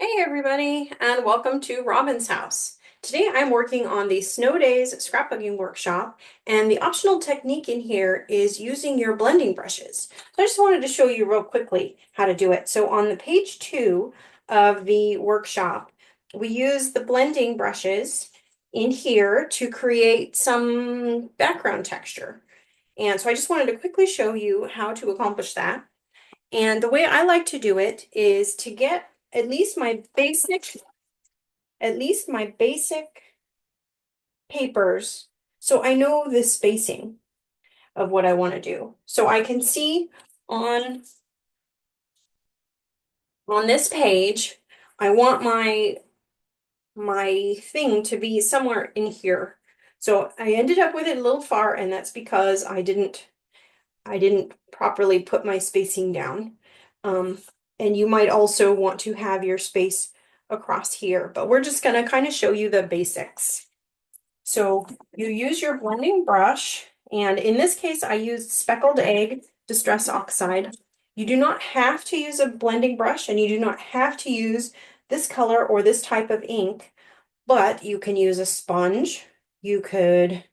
Hey everybody, and welcome to Robin's house. Today I'm working on the Snow Days scrapbooking workshop, and the optional technique in here is using your blending brushes. So I just wanted to show you real quickly how to do it. So on the page 2 of the workshop, we use the blending brushes in here to create some background texture. And so I just wanted to quickly show you how to accomplish that. And the way I like to do it is to get at least my basic papers, so I know the spacing of what I want to do. So I can see on this page, I want my thing to be somewhere in here. So I ended up with it a little far, and that's because I didn't properly put my spacing down. And you might also want to have your space across here, but we're just going to kind of show you the basics. So you use your blending brush, and in this case, I used Speckled Egg Distress Oxide. You do not have to use a blending brush, and you do not have to use this color or this type of ink, but you can use a sponge. You could,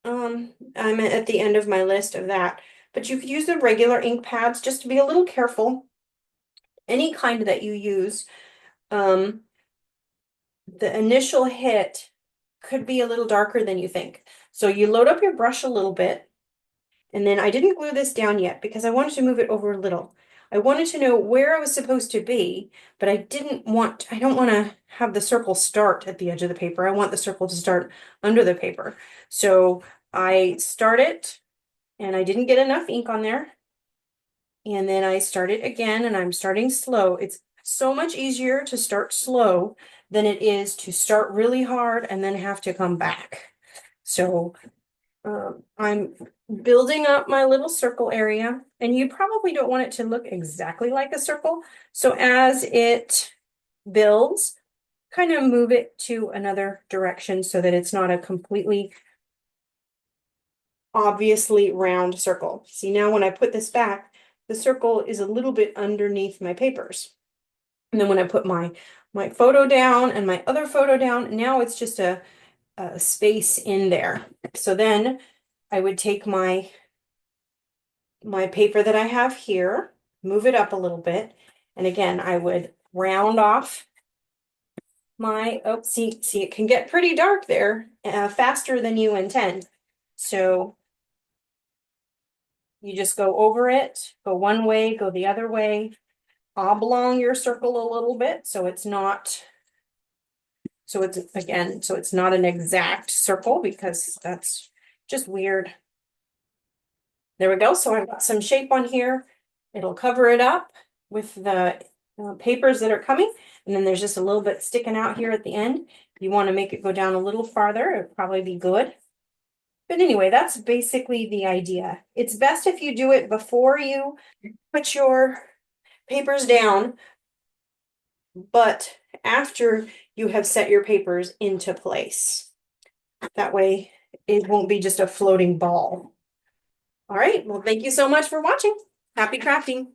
I'm at the end of my list of that, but you could use the regular ink pads just to be a little careful. Any kind that you use, the initial hit could be a little darker than you think. So you load up your brush a little bit, and then I didn't glue this down yet because I wanted to move it over a little. I wanted to know where I was supposed to be, but I don't want to have the circle start at the edge of the paper. I want the circle to start under the paper. So I start it, and I didn't get enough ink on there. And then I start it again, and I'm starting slow. It's so much easier to start slow than it is to start really hard and then have to come back. So I'm building up my little circle area, and you probably don't want it to look exactly like a circle. So as it builds, kind of move it to another direction so that it's not a completely obviously round circle. See, now when I put this back, the circle is a little bit underneath my papers. And then when I put my photo down and my other photo down, now it's just a space in there. So then I would take my paper that I have here, move it up a little bit, and again, I would round off my, oh, see, it can get pretty dark there, faster than you intend. So you just go over it, go one way, go the other way, oblong your circle a little bit so it's not, so it's not an exact circle, because that's just weird. There we go. So I've got some shape on here. It'll cover it up with the papers that are coming. And then there's just a little bit sticking out here at the end. If you want to make it go down a little farther, it'd probably be good. But anyway, that's basically the idea. It's best if you do it before you put your papers down, but after you have set your papers into place. That way it won't be just a floating ball. All right, well, thank you so much for watching. Happy crafting.